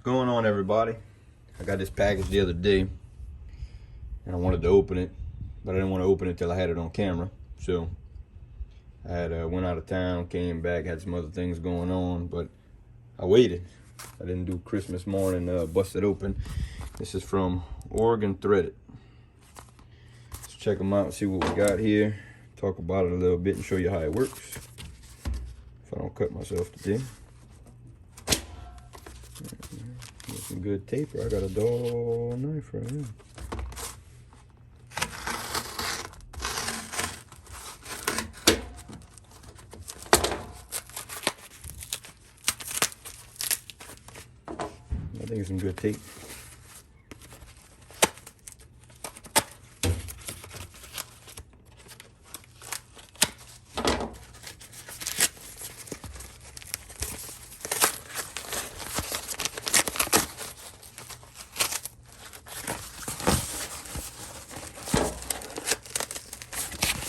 What's going on, everybody? I got this package the other day and I wanted to open it, but I didn't want to open it till I had it on camera. So I had went out of town, came back, had some other things going on, but I waited. I didn't do Christmas morning, bust it open. This is from Oregon Threaded. Let's check them out and see what we got here. Talk about it a little bit and show you how it works, if I don't cut myself to death. Some good taper. I got a dull knife right here. I think it's some good tape.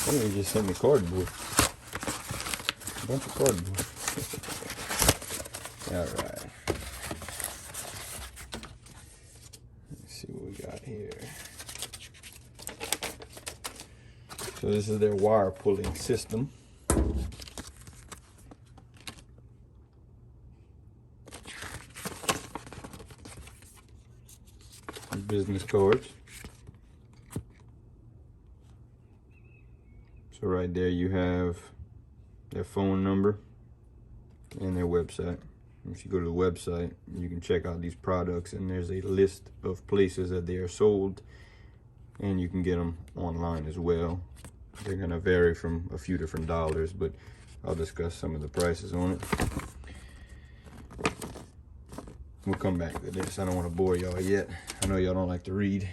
Somebody just sent me cardboard. A bunch of cardboard. Alright. Let's see what we got here. So this is their wire pulling system. Business cards. So right there you have their phone number and their website. If you go to the website, you can check out these products, and there's a list of places that they are sold, and you can get them online as well. They're gonna vary from a few different dollars, but I'll discuss some of the prices on it. We'll come back to this. I don't want to bore y'all yet. I know y'all don't like to read.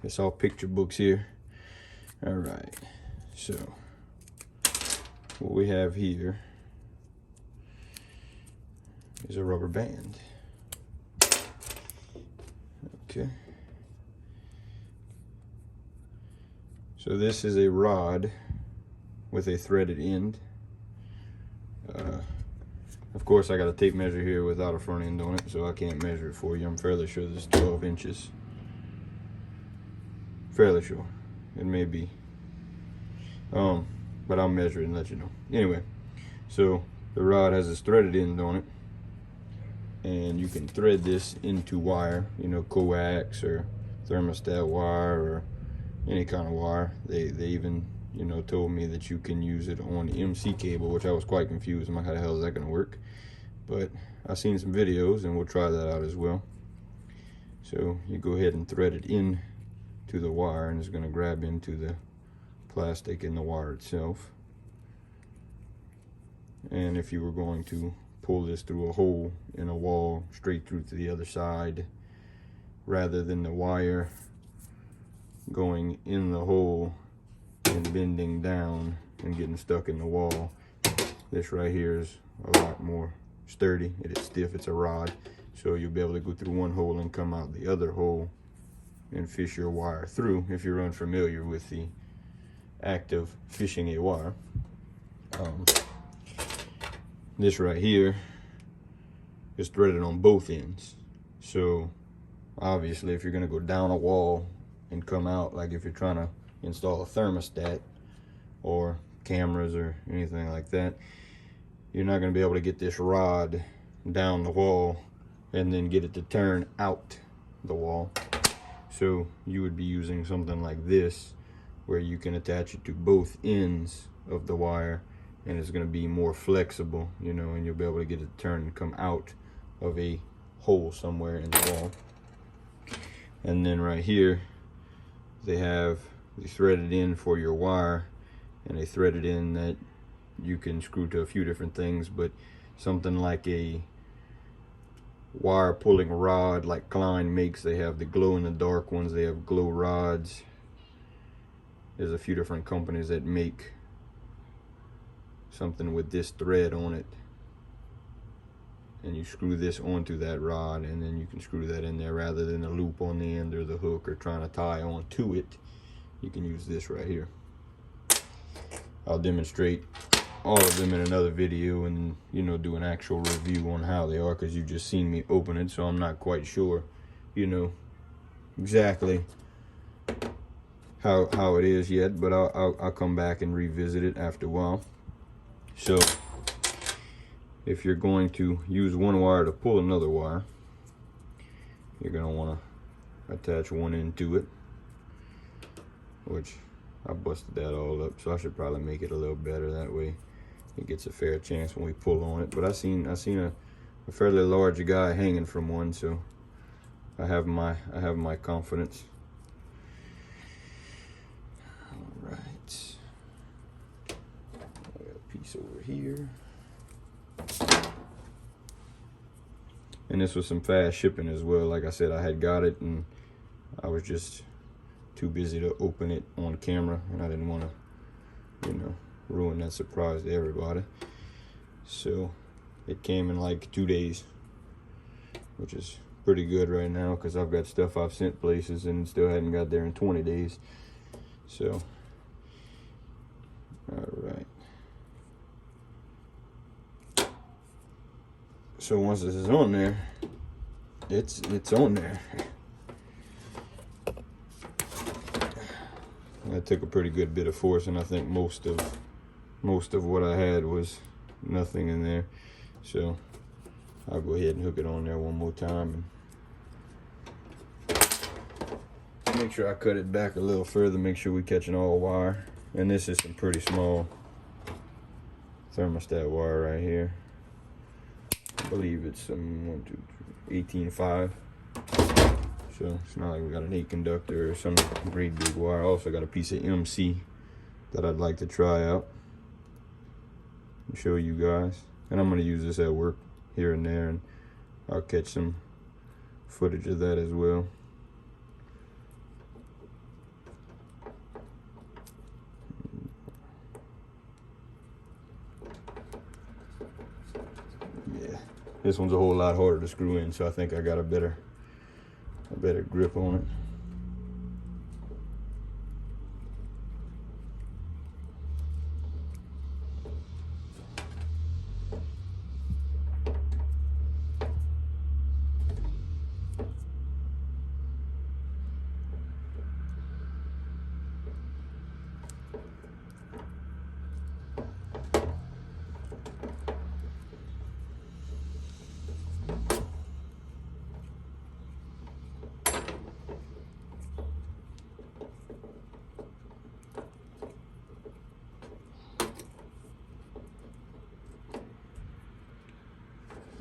It's all picture books here. All right. So what we have here is a rubber band. Okay. So this is a rod with a threaded end. Of course, I got a tape measure here without a front end on it, so I can't measure it for you. I'm fairly sure this is 12 inches. Fairly sure. It may be. But I'll measure it and let you know. Anyway, so the rod has this threaded end on it, and you can thread this into wire, you know, coax or thermostat wire or any kind of wire. They even, you know, told me that you can use it on MC cable, which I was quite confused. I'm like, how the hell is that gonna work? But I've seen some videos and we'll try that out as well. So you go ahead and thread it in to the wire, and it's gonna grab into the plastic in the wire itself. And if you were going to pull this through a hole in a wall straight through to the other side, rather than the wire going in the hole and bending down and getting stuck in the wall, this right here is a lot more sturdy. It is stiff. It's a rod, so you'll be able to go through one hole and come out the other hole and fish your wire through if you're unfamiliar with the act of fishing a wire. This right here is threaded on both ends. So obviously if you're going to go down a wall and come out, like if you're trying to install a thermostat or cameras or anything like that, you're not going to be able to get this rod down the wall and then get it to turn out the wall. So you would be using something like this, where you can attach it to both ends of the wire, and it's going to be more flexible, you know, and you'll be able to get it to turn and come out of a hole somewhere in the wall. And then right here they have the threaded end for your wire, and a threaded end that you can screw to a few different things, but something like a wire pulling rod like Klein makes. They have the glow in the dark ones, they have glow rods. There's a few different companies that make something with this thread on it, and you screw this onto that rod, and then you can screw that in there rather than a loop on the end or the hook or trying to tie onto it. You can use this right here. I'll demonstrate all of them in another video and, you know, do an actual review on how they are, because you just seen me open it, so I'm not quite sure, you know, exactly how it is yet, but I'll come back and revisit it after a while. So if you're going to use one wire to pull another wire, you're going to want to attach one end to it, which I busted that all up, so I should probably make it a little better, that way it gets a fair chance when we pull on it. But I seen a fairly large guy hanging from one, so I have my confidence. All right, I got a piece over here, and this was some fast shipping as well. Like I said, I had got it and I was just too busy to open it on camera, and I didn't want to, you know, ruin that surprise to everybody. So it came in like 2 days, which is pretty good right now, because I've got stuff I've sent places and still hadn't got there in 20 days. So, all right. So once this is on there, it's on there. I took a pretty good bit of force, and I think most of what I had was nothing in there. So I'll go ahead and hook it on there one more time and make sure I cut it back a little further, make sure we're catching all wire. And this is some pretty small thermostat wire right here. I believe it's some 18.5. So it's not like we got an 8 conductor or some great big wire. I also got a piece of MC that I'd like to try out and show you guys. And I'm going to use this at work here and there, and I'll catch some footage of that as well. Yeah, this one's a whole lot harder to screw in, so I think I got a better grip on it.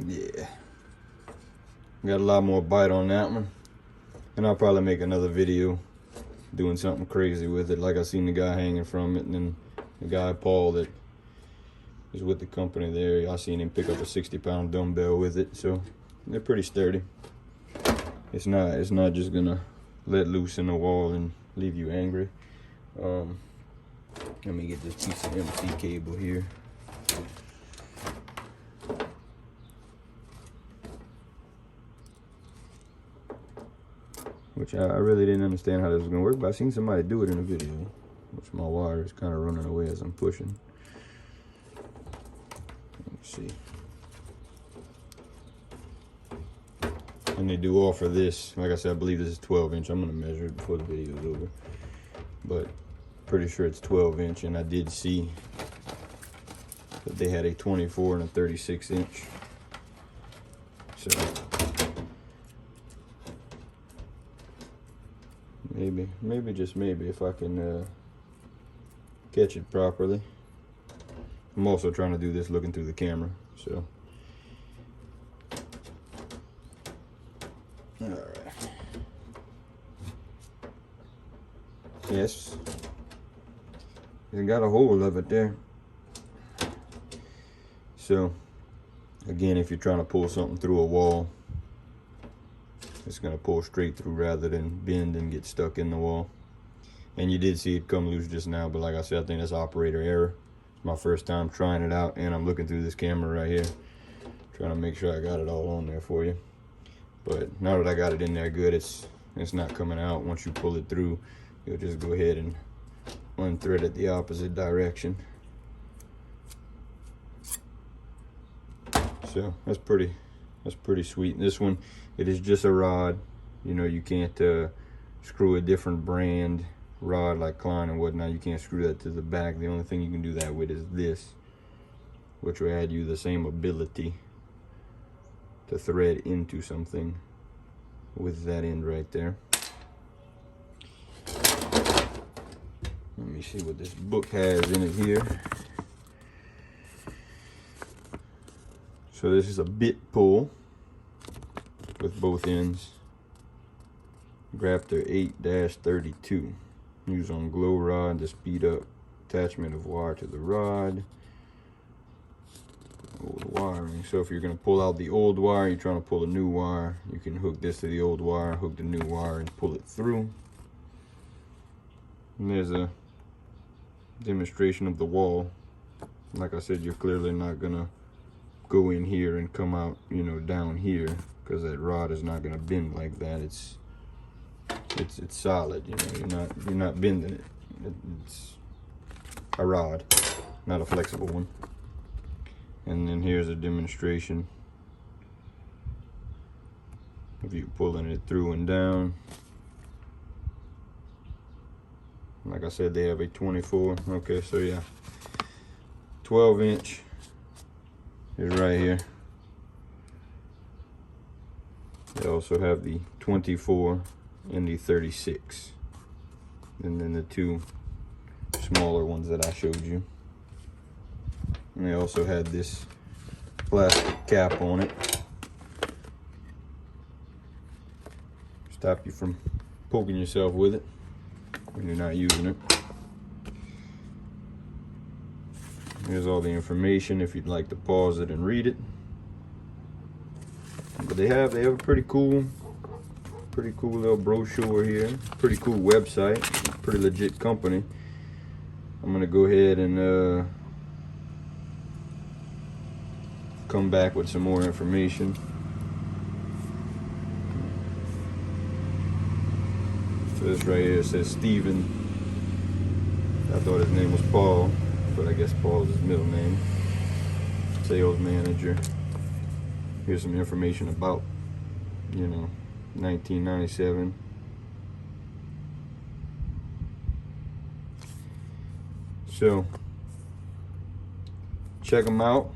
Yeah, got a lot more bite on that one, and I'll probably make another video doing something crazy with it. Like I seen the guy hanging from it, and then the guy Paul that is with the company there, I seen him pick up a 60-pound dumbbell with it. So they're pretty sturdy. It's not just gonna let loose in the wall and leave you angry. Let me get this piece of MC cable here. Which I really didn't understand how this was gonna work, but I seen somebody do it in a video, which my wire is kind of running away as I'm pushing. Let's see. And they do offer this. Like I said, I believe this is 12-inch. I'm gonna measure it before the video is over, but pretty sure it's 12-inch. And I did see that they had a 24 and a 36-inch. So maybe just maybe, if I can catch it properly. I'm also trying to do this looking through the camera, so. All right. Yes, it got a hold of it there. So again, if you're trying to pull something through a wall, it's gonna pull straight through rather than bend and get stuck in the wall. And you did see it come loose just now, but like I said, I think that's operator error. It's my first time trying it out, and I'm looking through this camera right here, trying to make sure I got it all on there for you. But now that I got it in there good, it's not coming out. Once you pull it through, you'll just go ahead and unthread it the opposite direction. So that's pretty sweet. And this one, it is just a rod. You know, you can't screw a different brand rod like Klein and whatnot. You can't screw that to the back. The only thing you can do that with is this, which will add you the same ability to thread into something with that end right there. Let me see what this book has in it here. So this is a bit pull with both ends. Grafter 8-32. Use on glow rod to speed up attachment of wire to the rod. Old wiring. So if you're going to pull out the old wire, you're trying to pull a new wire, you can hook this to the old wire, hook the new wire, and pull it through. And there's a demonstration of the wall. Like I said, you're clearly not going to go in here and come out, you know, down here, because that rod is not going to bend like that. It's solid, you know. You're not bending it. It's a rod, not a flexible one. And then here's a demonstration of you pulling it through and down. Like I said, they have a 24. Okay, so yeah, 12-inch is right here. They also have the 24 and the 36, and then the two smaller ones that I showed you. And they also had this plastic cap on it, stop you from poking yourself with it when you're not using it. Here's all the information if you'd like to pause it and read it. But they have a pretty cool little brochure here. Pretty cool website. Pretty legit company. I'm gonna go ahead and come back with some more information. So this right here says Steven. I thought his name was Paul, but I guess Paul is his middle name. Sales manager. Here's some information about, you know, 1997. So check them out,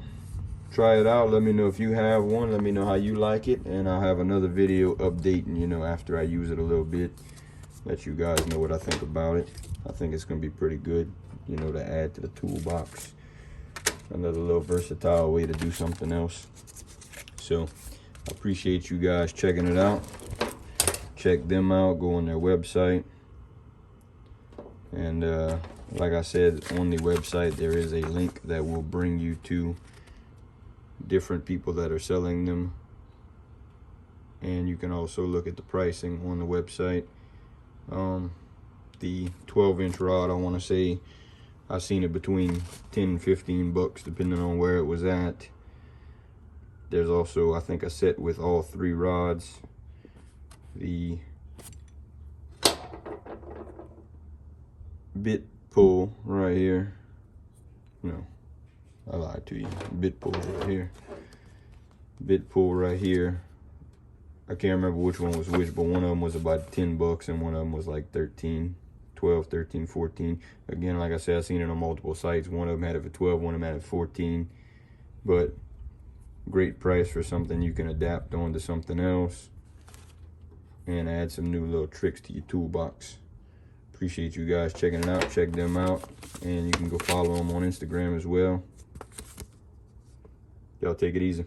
try it out, let me know if you have one, let me know how you like it, and I'll have another video updating, you know, after I use it a little bit, let you guys know what I think about it. I think it's gonna be pretty good, you know, to add to the toolbox. Another little versatile way to do something else. So I appreciate you guys checking it out. Check them out, go on their website, and like I said, on the website there is a link that will bring you to different people that are selling them, and you can also look at the pricing on the website. The 12-inch rod, I want to say I've seen it between 10 and 15 bucks depending on where it was at. There's also, I think, a set with all 3 rods. The bit pull right here. No, I lied to you. Bit pull right here. Bit pull right here. I can't remember which one was which, but one of them was about 10 bucks and one of them was like 13, 12, 13, 14. Again, like I said, I've seen it on multiple sites. One of them had it for 12, one of them had it for 14. But great price for something you can adapt onto something else and add some new little tricks to your toolbox. Appreciate you guys checking it out. Check them out, and you can go follow them on Instagram as well. Y'all take it easy.